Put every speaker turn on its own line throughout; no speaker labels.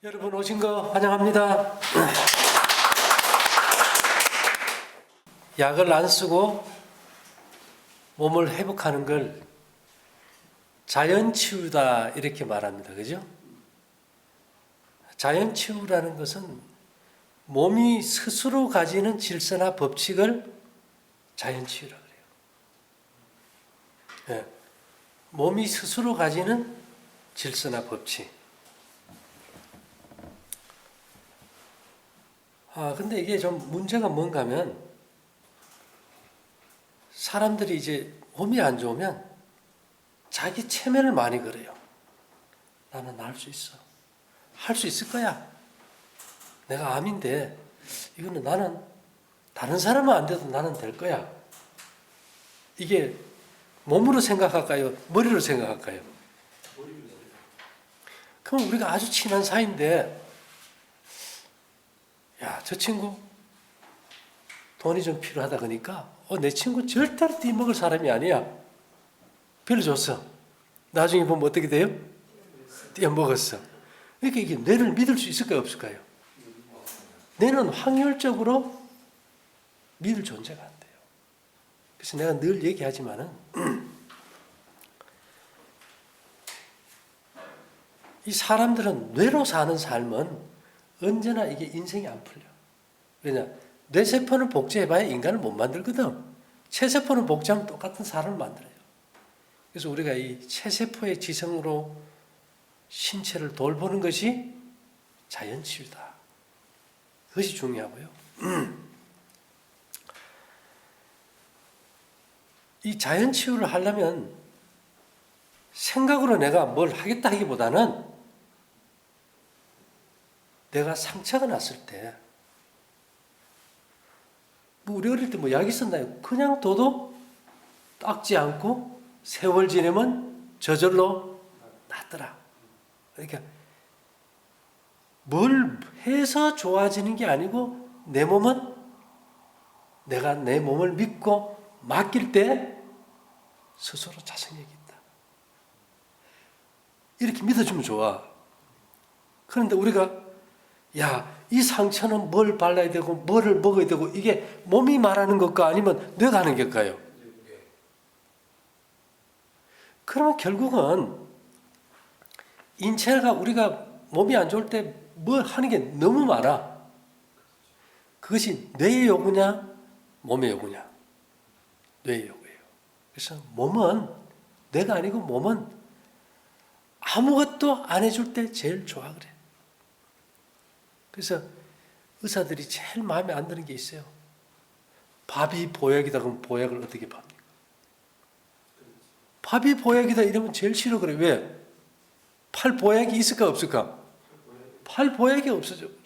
여러분 오신 거 환영합니다. 약을 안 쓰고 몸을 회복하는 걸 자연치유다 이렇게 말합니다. 그죠? 자연치유라는 것은 몸이 스스로 가지는 질서나 법칙을 자연치유라고 그래요. 네. 몸이 스스로 가지는 질서나 법칙. 근데 이게 좀 문제가 뭔가 하면 사람들이 이제 몸이 안 좋으면 자기 체면을 많이 걸어요. 나는 할 수 있어. 할 수 있을 거야. 내가 암인데 이거는 나는 다른 사람은 안 돼도 나는 될 거야. 이게 몸으로 생각할까요? 머리로 생각할까요? 그럼 우리가 아주 친한 사이인데 야, 저 친구 돈이 좀 필요하다 그러니까 내 친구 절대로 띠먹을 사람이 아니야. 빌려줬어. 나중에 보면 어떻게 돼요? 떼먹었어. 그러니까 이게 뇌를 믿을 수 있을까요? 없을까요? 뇌는 확률적으로 믿을 존재가 안 돼요. 그래서 내가 늘 얘기하지만은 이 사람들은 뇌로 사는 삶은 언제나 이게 인생이 안 풀려. 왜냐? 뇌세포는 복제해봐야 인간을 못 만들거든. 체세포는 복제하면 똑같은 사람을 만들어요. 그래서 우리가 이 체세포의 지성으로 신체를 돌보는 것이 자연치유다. 그것이 중요하고요. 이 자연치유를 하려면 생각으로 내가 뭘 하겠다 하기보다는 내가 상처가 났을 때, 우리 어릴 때 약 있었나요? 그냥 둬도 닦지 않고 세월 지내면 저절로 낫더라. 그러니까 뭘 해서 좋아지는 게 아니고 내 몸은 내가 내 몸을 믿고 맡길 때 스스로 자성력이 있다. 이렇게 믿어주면 좋아. 그런데 우리가 이 상처는 뭘 발라야 되고 뭐를 먹어야 되고 이게 몸이 말하는 것과 아니면 뇌가 하는 걸까요? 그러면 결국은 인체가 우리가 몸이 안 좋을 때 뭘 하는 게 너무 많아. 그것이 뇌의 요구냐 몸의 요구냐? 뇌의 요구예요. 그래서 몸은 뇌가 아니고 몸은 아무것도 안 해줄 때 제일 좋아 그래. 그래서 의사들이 제일 마음에 안 드는 게 있어요. 밥이 보약이다 그러면 보약을 어떻게 팝니까? 밥이 보약이다 이러면 제일 싫어 그래. 왜? 팔 보약이 있을까 없을까? 팔 보약이 없어져 그래요.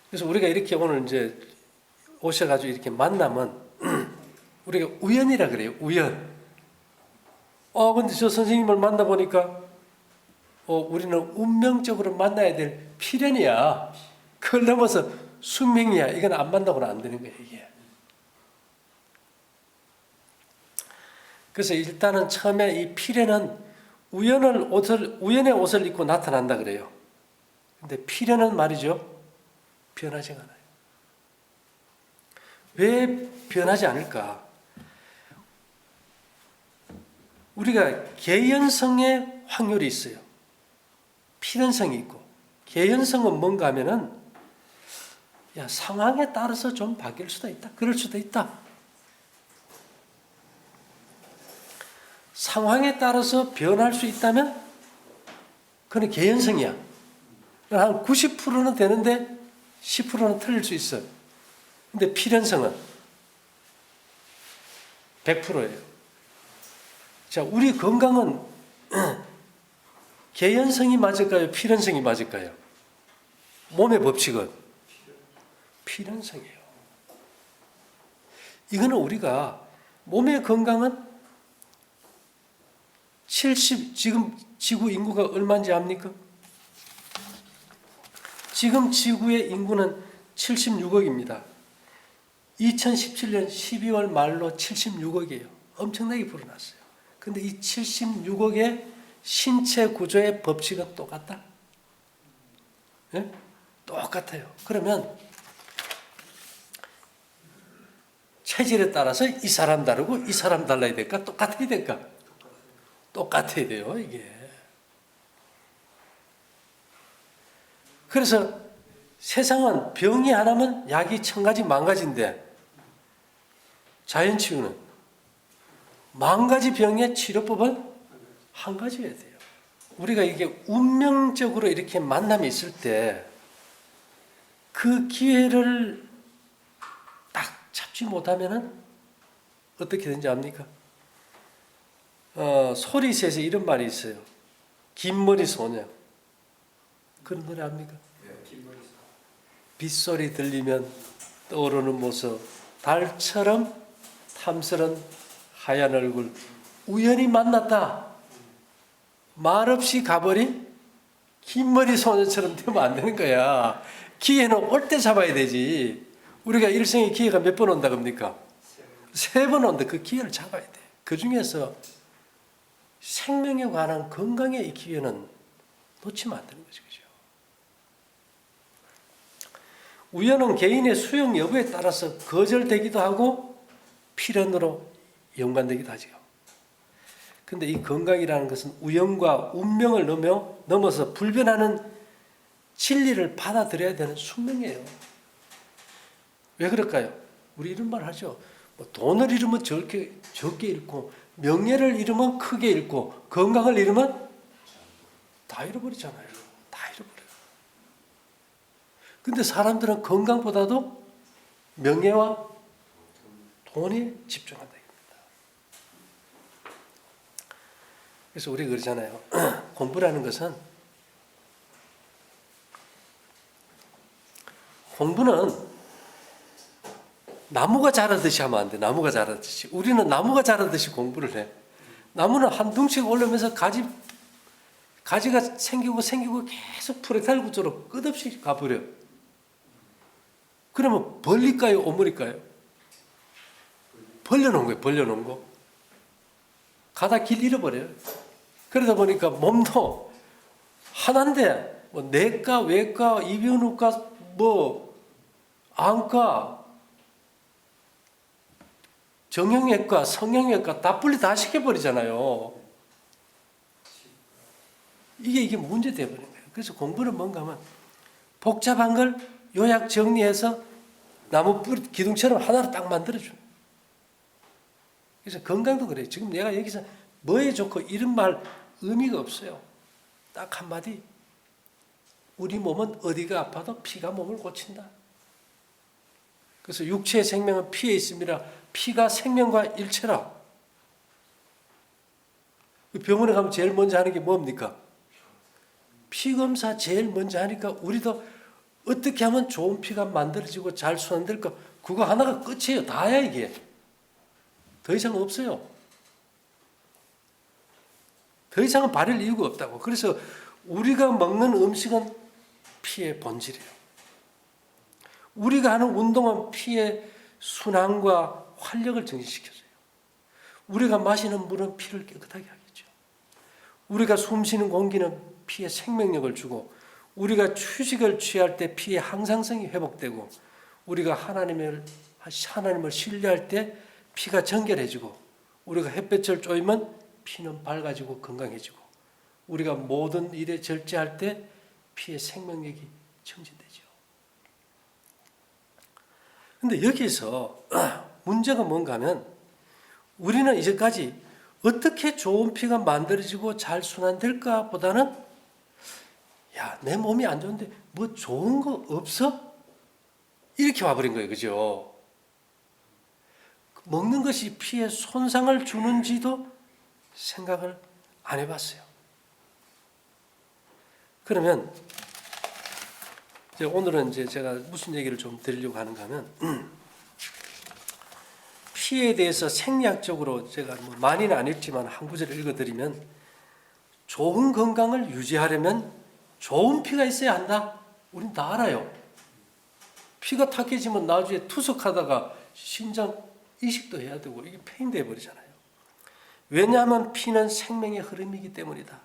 그래서 우리가 이렇게 오늘 이제 오셔가지고 이렇게 만나면 우리가 우연이라 그래요. 우연. 근데 저 선생님을 만나보니까 우리는 운명적으로 만나야 될 필연이야. 그걸 넘어서 숙명이야. 이건 안 만나고는 안 되는 거야, 이게. 그래서 일단은 처음에 이 필연은 우연의 옷을 입고 나타난다 그래요. 근데 필연은 말이죠. 변하지 않아요. 왜 변하지 않을까? 우리가 개연성의 확률이 있어요. 필연성이 있고, 개연성은 뭔가 하면은 상황에 따라서 좀 바뀔 수도 있다. 그럴 수도 있다. 상황에 따라서 변할 수 있다면 그건 개연성이야. 한 90%는 되는데 10%는 틀릴 수 있어. 근데 필연성은 100%예요. 자, 우리 건강은 개연성이 맞을까요? 필연성이 맞을까요? 몸의 법칙은 필연성이에요. 이거는 우리가 몸의 건강은 지금 지구 인구가 얼마인지 압니까? 지금 지구의 인구는 76억입니다. 2017년 12월 말로 76억이에요. 엄청나게 불어났어요. 근데 이 76억의 신체 구조의 법칙은 똑같다? 예? 똑같아요. 그러면 체질에 따라서 이 사람 다르고 이 사람 달라야 될까? 똑같아야 될까? 똑같아야 돼요, 이게. 그래서 세상은 병이 하나면 약이 1000가지 만가지인데 자연치유는 10,000가지 병의 치료법은 한 가지여야 돼요. 우리가 이게 운명적으로 이렇게 만남이 있을 때 그 기회를 딱 잡지 못하면은 어떻게 되는지 압니까? 소리새에서 이런 말이 있어요. 긴 머리 소녀. 그런 노래 압니까? 빗소리 들리면 떠오르는 모습, 달처럼 탐스런 하얀 얼굴, 우연히 만났다. 말없이 가버린 긴 머리 소녀처럼 되면 안 되는 거야. 기회는 올 때 잡아야 되지. 우리가 일생에 기회가 몇 번 온다 겁니까? 3번 온다. 그 기회를 잡아야 돼. 그 중에서 생명에 관한 건강의 이 기회는 놓치면 안 되는 거죠. 그죠? 우연은 개인의 수용 여부에 따라서 거절되기도 하고 필연으로 연관되기도 하죠. 근데 이 건강이라는 것은 우연과 운명을 넘어서 불변하는 진리를 받아들여야 되는 숙명이에요. 왜 그럴까요? 우리 이런 말 하죠. 뭐 돈을 잃으면 적게 잃고 명예를 잃으면 크게 잃고 건강을 잃으면 다 잃어버리잖아요. 다 잃어버려요. 근데 사람들은 건강보다도 명예와 돈에 집중한다. 그래서 우리가 그러잖아요. 공부라는 것은 공부는 나무가 자라듯이 하면 안 돼. 나무가 자라듯이. 우리는 나무가 자라듯이 공부를 해. 나무는 한 둥치가 올라오면서 가지가 생기고 계속 프랙탈 구조로 끝없이 가버려. 그러면 벌릴까요? 오므릴까요? 벌려놓은 거예요. 벌려놓은 거. 가다 길 잃어버려요. 그러다 보니까 몸도 하나인데 뭐 내과, 외과, 이비인후과, 뭐 안과, 정형외과, 성형외과 다 분리 다 시켜버리잖아요. 이게 문제 되어버린 거예요. 그래서 공부는 뭔가 하면 복잡한 걸 요약 정리해서 나무 뿌리 기둥처럼 하나로 딱 만들어줘요. 그래서 건강도 그래요. 지금 내가 여기서 뭐에 좋고 이런 말 의미가 없어요. 딱 한마디. 우리 몸은 어디가 아파도 피가 몸을 고친다. 그래서 육체의 생명은 피에 있습니다. 피가 생명과 일체라. 병원에 가면 제일 먼저 하는 게 뭡니까? 피검사 제일 먼저 하니까 우리도 어떻게 하면 좋은 피가 만들어지고 잘 순환될까? 그거 하나가 끝이에요. 다야 이게. 더 이상 없어요. 더 이상은 바랄 이유가 없다고. 그래서 우리가 먹는 음식은 피의 본질이에요. 우리가 하는 운동은 피의 순환과 활력을 증진시켜줘요. 우리가 마시는 물은 피를 깨끗하게 하겠죠. 우리가 숨쉬는 공기는 피에 생명력을 주고, 우리가 휴식을 취할 때 피의 항상성이 회복되고, 우리가 하나님을 신뢰할 때 피가 정결해지고, 우리가 햇볕을 쬐면 피는 밝아지고 건강해지고, 우리가 모든 일에 절제할 때 피의 생명력이 증진되죠. 근데 여기서 문제가 뭔가 하면 우리는 이제까지 어떻게 좋은 피가 만들어지고 잘 순환될까 보다는 야, 내 몸이 안 좋은데 뭐 좋은 거 없어? 이렇게 와버린 거예요. 그죠? 먹는 것이 피에 손상을 주는지도 생각을 안 해봤어요. 그러면 이제 오늘은 제가 무슨 얘기를 좀 드리려고 하는가 하면 피에 대해서 생리학적으로 제가 뭐 많이는 안 읽지만 한 구절을 읽어드리면, 좋은 건강을 유지하려면 좋은 피가 있어야 한다. 우린 다 알아요. 피가 탁해지면 나중에 투석하다가 신장 이식도 해야 되고 이게 폐인돼 버리잖아요. 왜냐하면 피는 생명의 흐름이기 때문이다.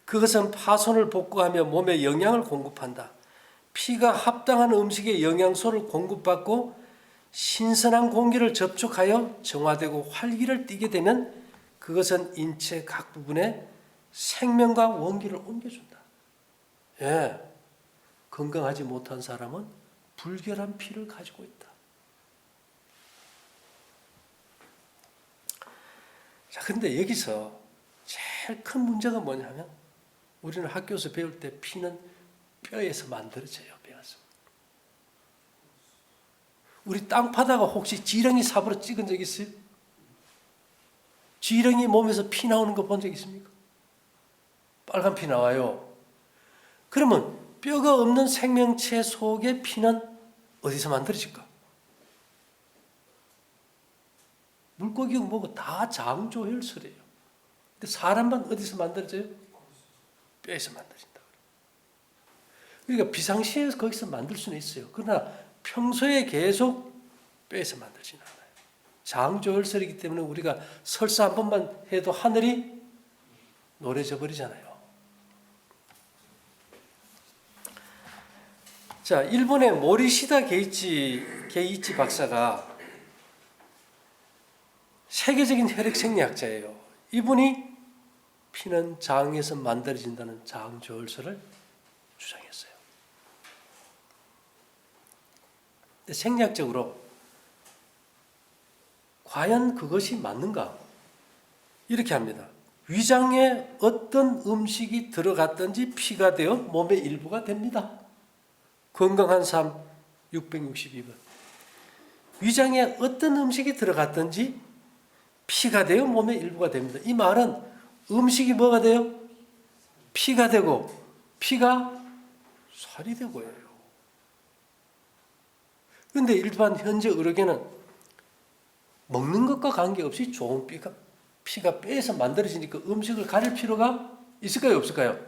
그것은 파손을 복구하며 몸에 영양을 공급한다. 피가 합당한 음식의 영양소를 공급받고 신선한 공기를 접촉하여 정화되고 활기를 띠게 되면 그것은 인체 각 부분에 생명과 원기를 옮겨준다. 예, 건강하지 못한 사람은 불결한 피를 가지고 있다. 자, 근데 여기서 제일 큰 문제가 뭐냐면 우리는 학교에서 배울 때 피는 뼈에서 만들어져요. 뼈에서. 우리 땅 파다가 혹시 지렁이 삽으로 찍은 적 있어요? 지렁이 몸에서 피 나오는 거 본 적 있습니까? 빨간 피 나와요. 그러면 뼈가 없는 생명체 속의 피는 어디서 만들어질까? 물고기고 뭐고 다 장조혈설이에요. 근데 사람만 어디서 만들어져요? 뼈에서 만들어진다. 그러니까 비상시에서 거기서 만들 수는 있어요. 그러나 평소에 계속 뼈에서 만들지는 않아요. 장조혈설이기 때문에 우리가 설사 한 번만 해도 하늘이 노래져 버리잖아요. 자, 일본의 모리시다 게이치 박사가 세계적인 혈액 생리학자예요. 이분이 피는 장에서 만들어진다는 장조혈설을 주장했어요. 근데 생리학적으로 과연 그것이 맞는가? 이렇게 합니다. 위장에 어떤 음식이 들어갔든지 피가 되어 몸의 일부가 됩니다. 건강한 삶 662번. 위장에 어떤 음식이 들어갔든지 피가 되어 몸의 일부가 됩니다. 이 말은 음식이 뭐가 돼요? 피가 되고 피가 살이 되고요. 그런데 일반 현재 의료계는 먹는 것과 관계없이 좋은 피가 뼈에서 만들어지니까 음식을 가릴 필요가 있을까요? 없을까요?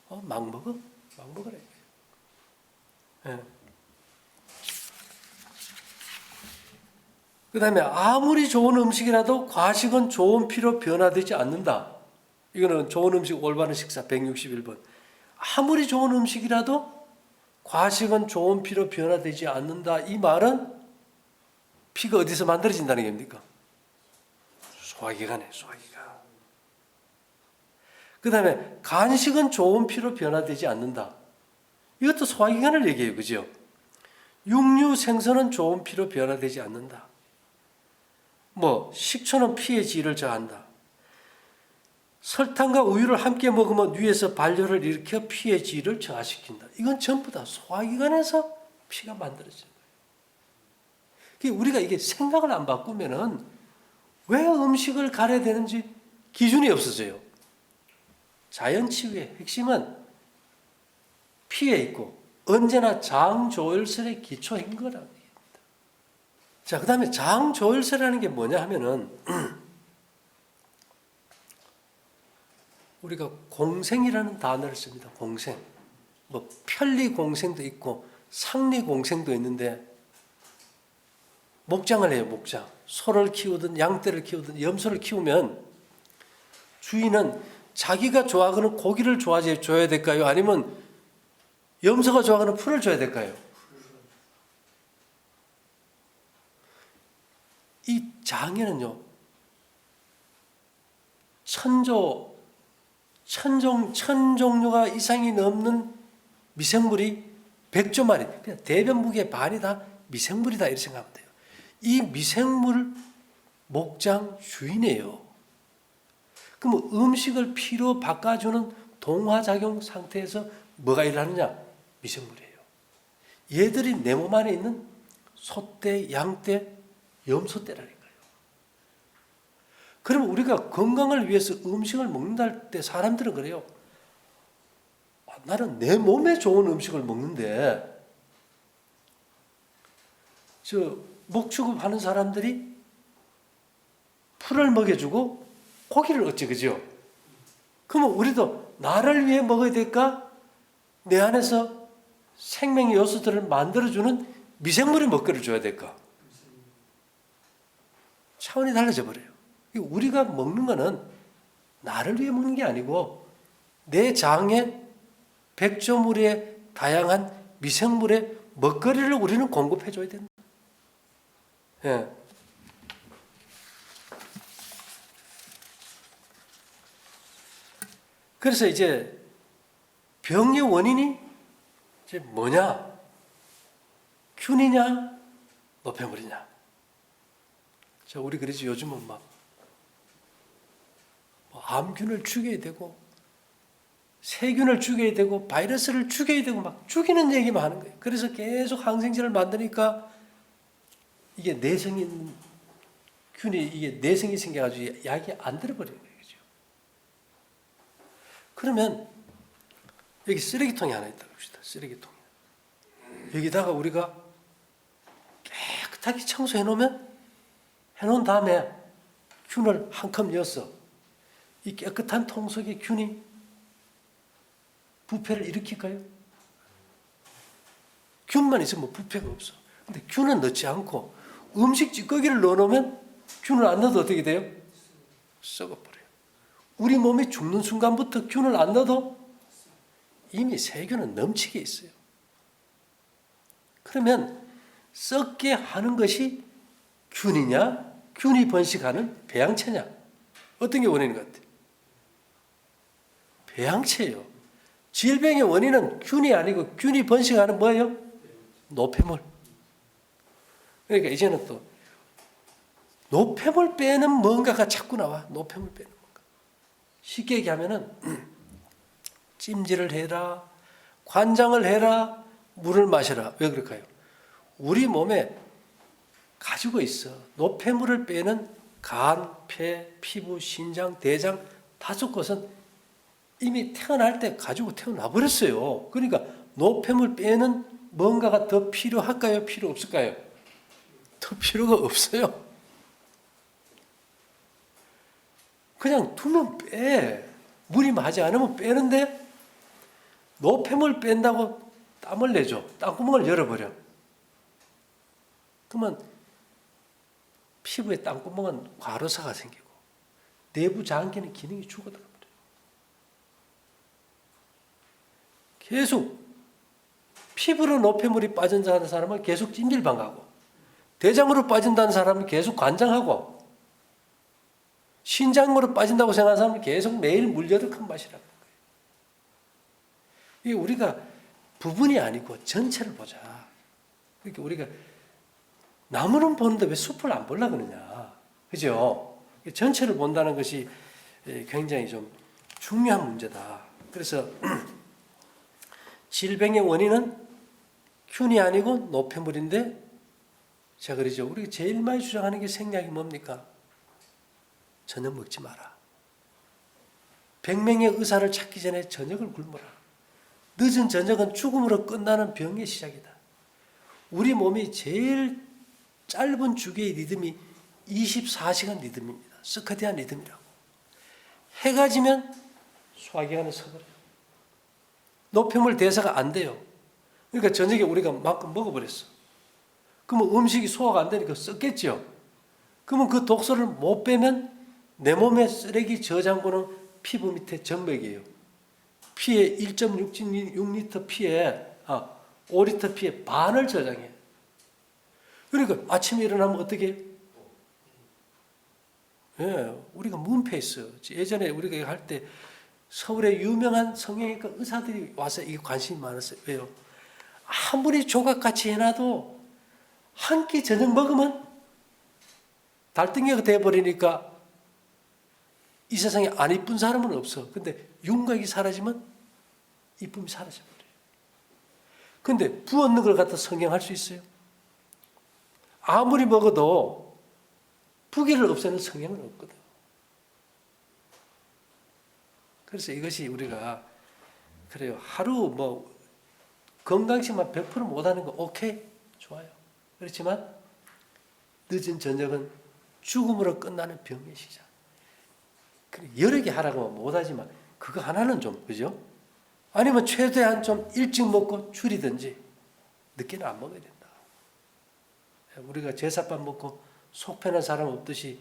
막 먹어. 막 먹으래. 예. 그 다음에 아무리 좋은 음식이라도 과식은 좋은 피로 변화되지 않는다. 이거는 좋은 음식 올바른 식사 161번. 아무리 좋은 음식이라도 과식은 좋은 피로 변화되지 않는다. 이 말은 피가 어디서 만들어진다는 겁니까? 소화기관에, 소화기관. 그 다음에 간식은 좋은 피로 변화되지 않는다. 이것도 소화기관을 얘기해요. 그죠? 육류, 생선은 좋은 피로 변화되지 않는다. 식초는 피의 질을 저한다. 설탕과 우유를 함께 먹으면 위에서 발열을 일으켜 피의 질을 저하시킨다. 이건 전부 다 소화기관에서 피가 만들어져요. 우리가 이게 생각을 안 바꾸면은 왜 음식을 가려야 되는지 기준이 없어져요. 자연치유의 핵심은 피에 있고 언제나 장조혈설의 기초인 거라고 얘기합니다. 자, 그 다음에 장조혈설이라는 게 뭐냐 하면은 우리가 공생이라는 단어를 씁니다. 공생. 편리공생도 있고 상리공생도 있는데 목장을 해요. 목장. 소를 키우든 양떼를 키우든 염소를 키우면 주인은 자기가 좋아하는 고기를 줘야 될까요? 아니면 염소가 좋아하는 풀을 줘야 될까요? 이 장에는요, 천 종류가 이상이 넘는 미생물이 100조 마리, 그냥 대변무게의 반이 다 미생물이다 이렇게 생각하면 돼요. 이 미생물 목장 주인이에요. 그럼 음식을 피로 바꿔주는 동화작용 상태에서 뭐가 일하느냐? 미생물이에요. 얘들이 내 몸 안에 있는 소떼, 양떼, 염소떼라니까요. 그러면 우리가 건강을 위해서 음식을 먹는다 할 때 사람들은 그래요. 나는 내 몸에 좋은 음식을 먹는데 목축업 하는 사람들이 풀을 먹여주고 고기를 얻지, 그죠? 그러면 우리도 나를 위해 먹어야 될까? 내 안에서 생명의 요소들을 만들어주는 미생물의 먹거리를 줘야 될까? 차원이 달라져 버려요. 우리가 먹는 거는 나를 위해 먹는 게 아니고 내 장에 백조물의 다양한 미생물의 먹거리를 우리는 공급해 줘야 된다. 예. 그래서 이제 병의 원인이 이제 뭐냐? 균이냐? 노폐물이냐? 자, 우리 그러지 요즘은 막 암균을 죽여야 되고 세균을 죽여야 되고 바이러스를 죽여야 되고 막 죽이는 얘기만 하는 거예요. 그래서 계속 항생제를 만드니까 이게 내성인 균이 이게 내성이 생겨가지고 약이 안 들어버리는 거예요. 그죠? 그러면 여기 쓰레기통이 하나 있다고 합시다. 쓰레기통. 여기다가 우리가 깨끗하게 청소해 놓은 다음에 균을 한 컵 넣었어. 이 깨끗한 통 속에 균이 부패를 일으킬까요? 균만 있으면 부패가 없어. 근데 균은 넣지 않고 음식 찌꺼기를 넣어놓으면 균을 안 넣어도 어떻게 돼요? 썩어버려요. 우리 몸이 죽는 순간부터 균을 안 넣어도 이미 세균은 넘치게 있어요. 그러면 썩게 하는 것이 균이냐? 균이 번식하는 배양체냐? 어떤 게 원인인 것 같아요? 배양체예요. 질병의 원인은 균이 아니고 균이 번식하는 뭐예요? 노폐물. 그러니까 이제는 또 노폐물 빼는 뭔가가 자꾸 나와. 노폐물 빼는 뭔가. 쉽게 얘기하면은 찜질을 해라, 관장을 해라, 물을 마셔라. 왜 그럴까요? 우리 몸에 가지고 있어. 노폐물을 빼는 간, 폐, 피부, 신장, 대장 5곳은 이미 태어날 때 가지고 태어나 버렸어요. 그러니까 노폐물 빼는 뭔가가 더 필요할까요? 필요 없을까요? 더 필요가 없어요. 그냥 두면 빼. 무리하지 않으면 빼는데 노폐물 뺀다고 땀을 내죠. 땀구멍을 열어버려. 그러면 피부에 땀구멍은 과로사가 생기고 내부 장기는 기능이 죽어들어 버려요. 계속 피부로 노폐물이 빠진다는 사람은 계속 찜질방 가고 대장으로 빠진다는 사람은 계속 관장하고 신장으로 빠진다고 생각하는 사람은 계속 매일 물여득한 맛이라는 거예요. 이게 우리가 부분이 아니고 전체를 보자. 그러니까 우리가 나무는 보는데 왜 숲을 안 보려고 그러냐. 그죠? 전체를 본다는 것이 굉장히 좀 중요한 문제다. 그래서 질병의 원인은 균이 아니고 노폐물인데 자 그러죠. 우리가 제일 많이 주장하는 게 생약이 뭡니까? 저녁 먹지 마라. 100명의 의사를 찾기 전에 저녁을 굶어라. 늦은 저녁은 죽음으로 끝나는 병의 시작이다. 우리 몸이 제일 짧은 주기의 리듬이 24시간 리듬입니다. 서커디안 리듬이라고. 해가 지면 소화기관을 서버려요. 노폐물 대사가 안 돼요. 그러니까 저녁에 우리가 만큼 먹어버렸어. 그러면 음식이 소화가 안 되니까 썩겠죠. 그러면 그 독소를 못 빼면 내 몸의 쓰레기 저장고는 피부 밑에 점막이에요. 피에 1.6리터 피에 5리터 피에 반을 저장해요. 그러니까 아침에 일어나면 어떻게? 예, 우리가 문패했어요. 예전에 우리가 할 때 서울의 유명한 성형외과 의사들이 와서 이게 관심이 많았어요. 왜요? 아무리 조각같이 해놔도 한 끼 저녁 먹으면 달덩이가 돼버리니까 이 세상에 안 이쁜 사람은 없어. 근데 윤곽이 사라지면 이쁨이 사라져버려요. 근데 부었는 걸 갖다 성형할 수 있어요? 아무리 먹어도 부기를 없애는 성형은 없거든. 그래서 이것이 우리가 그래요. 하루 뭐 건강식만 100% 못하는 거 오케이 좋아요. 그렇지만 늦은 저녁은 죽음으로 끝나는 병의 시작. 여러 개 하라고 하면 못하지만 그거 하나는 좀 그죠? 아니면 최대한 좀 일찍 먹고 줄이든지 늦게는 안 먹어야 된다. 우리가 제사밥 먹고 속 패는 사람 없듯이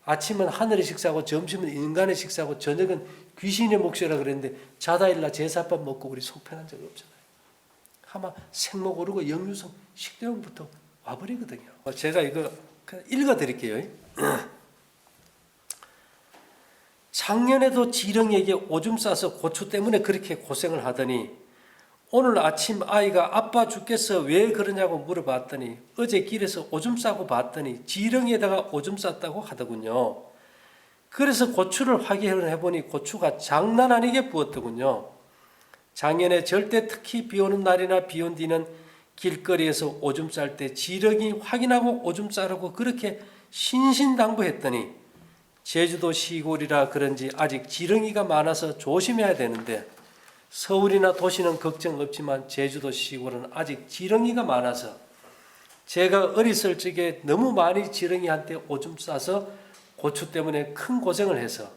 아침은 하늘의 식사고 점심은 인간의 식사고 저녁은 귀신의 몫이라 그랬는데 자다 일어나 제사밥 먹고 우리 속 편한 적 없잖아요. 아마 생목 오르고 역류성 식도염부터 와버리거든요. 제가 이거 읽어드릴게요. 작년에도 지렁이에게 오줌 싸서 고추 때문에 그렇게 고생을 하더니 오늘 아침 아이가 아빠 죽겠어 왜 그러냐고 물어봤더니 어제 길에서 오줌 싸고 봤더니 지렁이에다가 오줌 쌌다고 하더군요. 그래서 고추를 확인을 해보니 고추가 장난 아니게 부었더군요. 작년에 절대 특히 비 오는 날이나 비 온 뒤는 길거리에서 오줌 쌀 때 지렁이 확인하고 오줌 싸라고 그렇게 신신당부했더니 제주도 시골이라 그런지 아직 지렁이가 많아서 조심해야 되는데 서울이나 도시는 걱정 없지만 제주도 시골은 아직 지렁이가 많아서 제가 어렸을 적에 너무 많이 지렁이한테 오줌 싸서 고추 때문에 큰 고생을 해서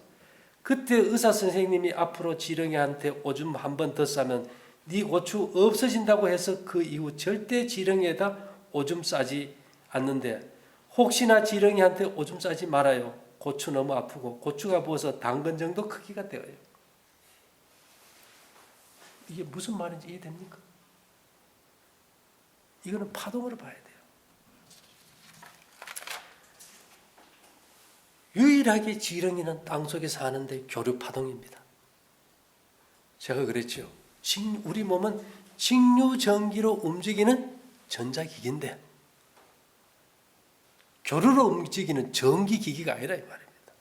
그때 의사 선생님이 앞으로 지렁이한테 오줌 한 번 더 싸면 네 고추 없어진다고 해서 그 이후 절대 지렁이에다 오줌 싸지 않는데 혹시나 지렁이한테 오줌 싸지 말아요. 고추 너무 아프고 고추가 부어서 당근 정도 크기가 되어요. 이게 무슨 말인지 이해됩니까? 이거는 파동으로 봐야 돼요. 유일하게 지렁이는 땅속에 사는데 교류파동입니다. 제가 그랬죠. 우리 몸은 직류전기로 움직이는 전자기기인데 교류로 움직이는 전기기기가 아니라 이 말입니다.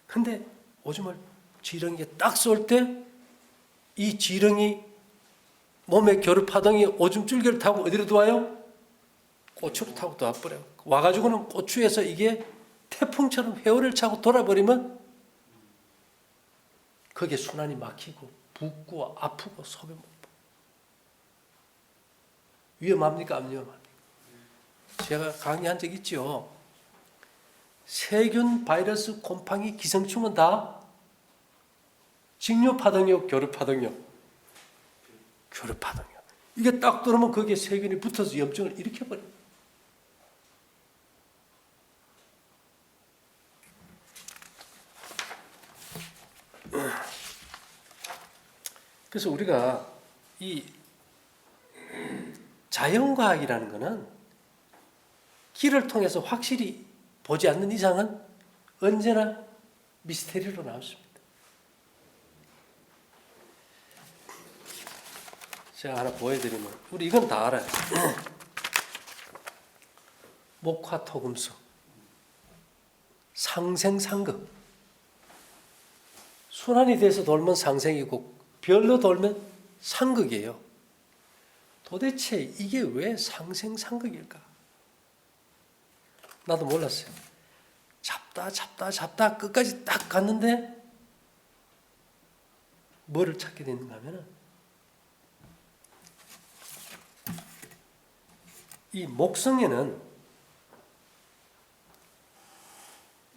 근데 오줌을 지렁이에 딱 쏠 때 이 지렁이 몸의 교류파동이 오줌 줄기를 타고 어디로 들어와요? 고추로 타고 들어와버려요. 와가지고는 고추에서 이게 태풍처럼 회오리를 차고 돌아버리면 거기에 순환이 막히고 붓고 아프고 소변 못 봐. 위험합니까? 안 위험합니까? 제가 강의한 적 있죠. 세균, 바이러스, 곰팡이, 기생충은 다 직류파동이요, 교류파동이요? 교류파동이요. 이게 딱 들어오면 거기에 세균이 붙어서 염증을 일으켜버려요. 그래서 우리가 이 자연과학이라는 것은 길을 통해서 확실히 보지 않는 이상은 언제나 미스테리로 나왔습니다. 제가 하나 보여드리면 우리 이건 다 알아요. 목화토금수, 상생상극. 순환이 돼서 돌면 상생이고 별로 돌면 상극이에요. 도대체 이게 왜 상생상극일까? 나도 몰랐어요. 잡다 끝까지 딱 갔는데 뭐를 찾게 됐는가 하면은 이 목성에는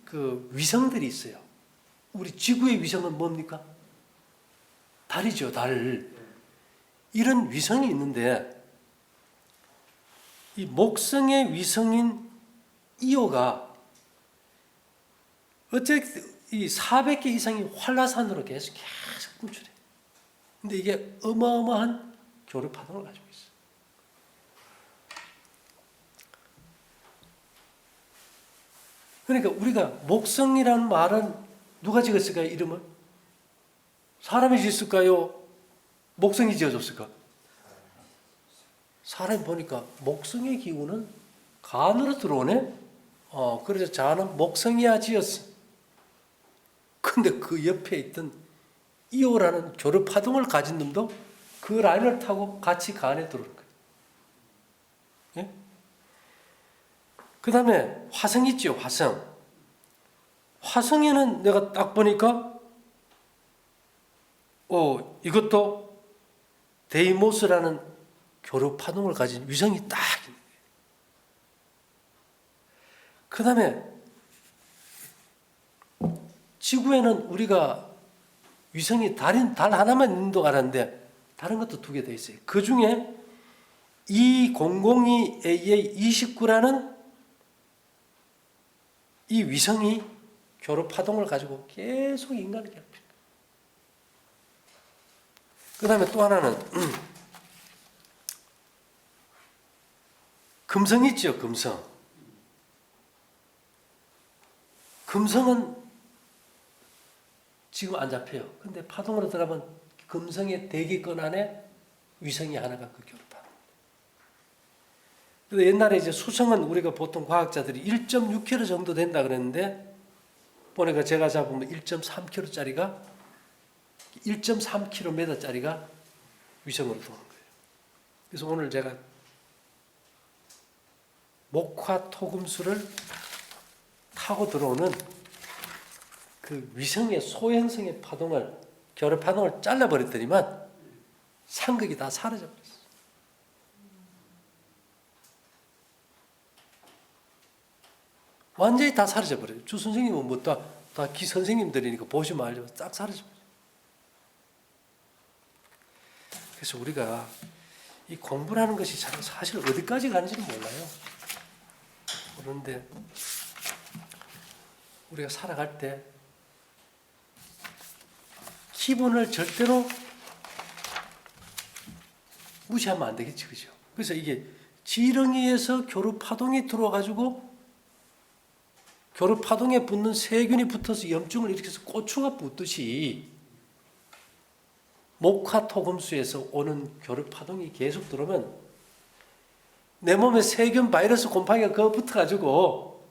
그 위성들이 있어요. 우리 지구의 위성은 뭡니까? 달이죠, 달. 이런 위성이 있는데 이 목성의 위성인 이오가 어쨌든 이 400개 이상의 활라산으로 계속 분출해. 근데 이게 어마어마한 교류파동을 가지고 있어요. 그러니까 우리가 목성이라는 말은 누가 지었을까요? 이름을? 사람이 지었을까요? 목성이 지어줬을까? 사람이 보니까 목성의 기운은 간으로 들어오네? 그래서 자는 목성이야 지었어. 근데 그 옆에 있던 이오라는 교류파동을 가진 놈도 그 라인을 타고 같이 간에 들어오는 거예요. 예? 그 다음에 화성 있죠, 화성. 화성에는 내가 딱 보니까 이것도 데이모스라는 교류파동을 가진 위성이 딱 있는 거예요. 그 다음에 지구에는 우리가 위성이 달 하나만 있는 줄 알았는데 다른 것도 2개 더 있어요. 그 중에 E002AA29라는 이 위성이 교류 파동을 가지고 계속 인간을 괴롭힙니다. 그 다음에 또 하나는 금성 있죠, 금성. 금성은 지금 안 잡혀요. 근데 파동으로 들어가면 금성의 대기권 안에 위성이 하나가 그 교류 파동. 근데 옛날에 이제 수성은 우리가 보통 과학자들이 1.6km 정도 된다 그랬는데 보니까 제가 잡으면 1.3km짜리가 1.3km짜리가 위성으로 도는 거예요. 그래서 오늘 제가 목화 토금수를 타고 들어오는 그 위성의 소행성의 파동을 교류 파동을 잘라버렸더니만 상극이 다 사라져버렸어요. 완전히 다 사라져버려요. 주 선생님은 뭐 다 기 선생님들이니까 보시면 알죠. 싹 사라져버려요. 그래서 우리가 이 공부라는 것이 사실 어디까지 가는지는 몰라요. 그런데 우리가 살아갈 때 기본을 절대로 무시하면 안 되겠지, 그죠? 그래서 이게 지렁이에서 교류 파동이 들어와가지고 교류 파동에 붙는 세균이 붙어서 염증을 일으켜서 고추가 붙듯이 목화토금수에서 오는 교류 파동이 계속 들어오면 내 몸에 세균, 바이러스, 곰팡이가 그거 붙어가지고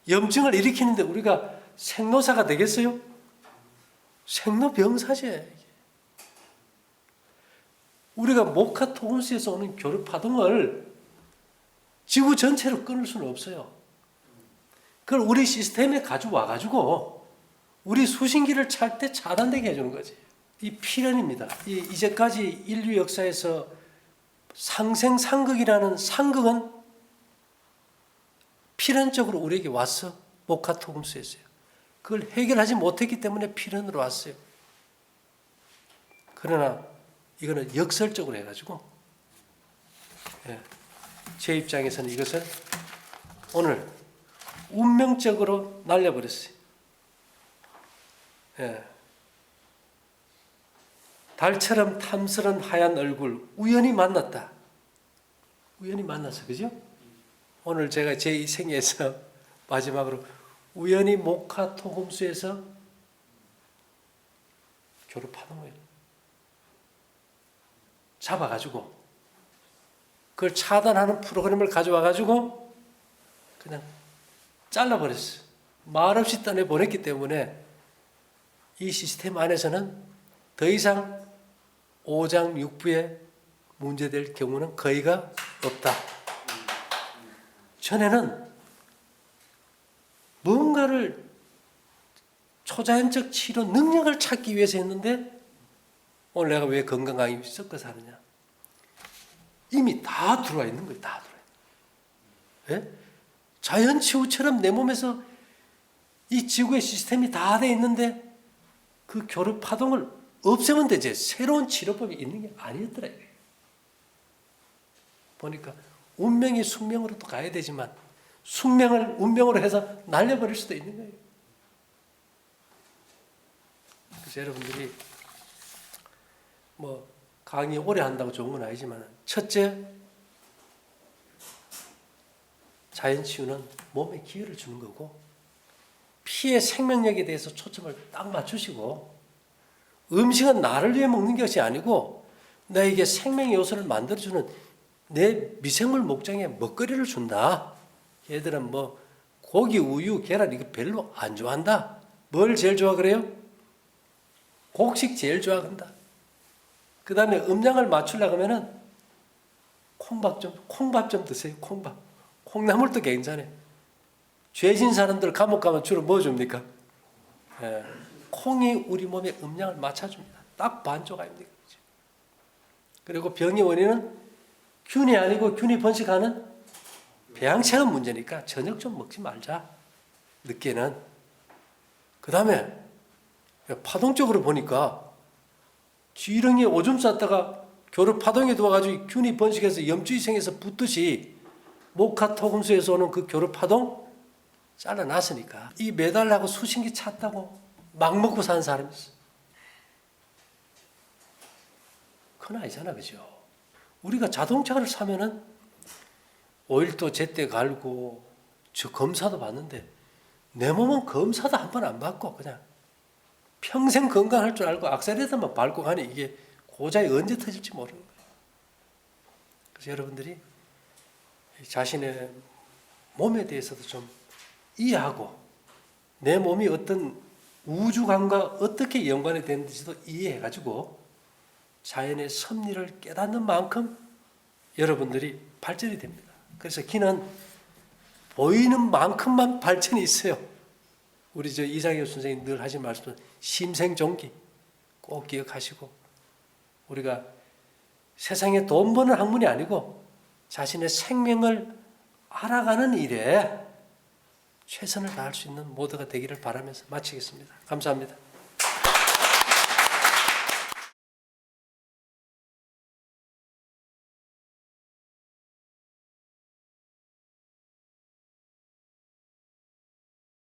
염증을 일으키는데 우리가 생로사가 되겠어요? 생로병사지. 우리가 목화토금수에서 오는 교류 파동을 지구 전체로 끊을 수는 없어요. 그걸 우리 시스템에 가져와가지고 우리 수신기를 찰 때 차단되게 해주는 거지. 이 필연입니다. 이제까지 인류 역사에서 상생상극이라는 상극은 필연적으로 우리에게 왔어. 목화토금수에서요. 그걸 해결하지 못했기 때문에 필연으로 왔어요. 그러나 이거는 역설적으로 해가지고 제 입장에서는 이것을 오늘 운명적으로 날려버렸어요. 달처럼 탐스런 하얀 얼굴 우연히 만났다. 우연히 만났어, 그죠? 오늘 제가 제 생에서 마지막으로 우연히 목화토금수에서 교류 파동을 잡아가지고 그걸 차단하는 프로그램을 가져와가지고 그냥 잘라버렸어요. 말없이 떠내보냈기 때문에 이 시스템 안에서는 더 이상 오장육부에 문제될 경우는 거의가 없다. 전에는 뭔가를 초자연적 치료 능력을 찾기 위해서 했는데 오늘 내가 왜 건강 강의 섞어서 하느냐. 이미 다 들어와 있는 거예요. 다 들어와 있는 거예요. 자연치유처럼 내 몸에서 이 지구의 시스템이 다 돼 있는데 그 교류 파동을 없애면 되지. 새로운 치료법이 있는 게 아니었더라. 보니까 운명이 숙명으로 또 가야 되지만 숙명을 운명으로 해서 날려버릴 수도 있는 거예요. 그래서 여러분들이 뭐 강의 오래 한다고 좋은 건 아니지만 첫째, 자연치유는 몸에 기회를 주는 거고 피의 생명력에 대해서 초점을 딱 맞추시고 음식은 나를 위해 먹는 것이 아니고 나에게 생명 요소를 만들어주는 내 미생물 목장에 먹거리를 준다. 얘들은 뭐 고기, 우유, 계란 이거 별로 안 좋아한다. 뭘 제일 좋아 그래요? 곡식 제일 좋아한다. 그 다음에 음량을 맞추려고 하면은 콩밥 좀 드세요. 콩밥. 콩나물도 괜찮아요. 죄진 사람들 감옥 가면 주로 뭐 줍니까? 콩이 우리 몸의 음량을 맞춰줍니다. 딱 반 조각입니다. 그리고 병의 원인은 균이 아니고 균이 번식하는 배양체가 문제니까 저녁 좀 먹지 말자. 늦게는. 그 다음에 파동적으로 보니까 지렁이에 오줌 쌌다가 교류 파동이 도와가지고 균이 번식해서 염증이 생겨서 붙듯이 목화토금수에서 오는 그 교류 파동 잘라놨으니까 이 매달라고 수신기 찼다고 막 먹고 사는 사람이 있어. 그건 아니잖아, 그죠? 우리가 자동차를 사면은 오일도 제때 갈고 저 검사도 받는데 내 몸은 검사도 한 번 안 받고 그냥 평생 건강할 줄 알고 악셀레터만 밟고 가니 이게 고장이 언제 터질지 모르는 거예요. 그래서 여러분들이 자신의 몸에 대해서도 좀 이해하고 내 몸이 어떤 우주관과 어떻게 연관이 되는지도 이해해가지고 자연의 섭리를 깨닫는 만큼 여러분들이 발전이 됩니다. 그래서 기는 보이는 만큼만 발전이 있어요. 우리 이장효 선생님 늘 하신 말씀은 심생존기 꼭 기억하시고 우리가 세상에 돈 버는 학문이 아니고 자신의 생명을 알아가는 일에 최선을 다할 수 있는 모두가 되기를 바라면서 마치겠습니다. 감사합니다.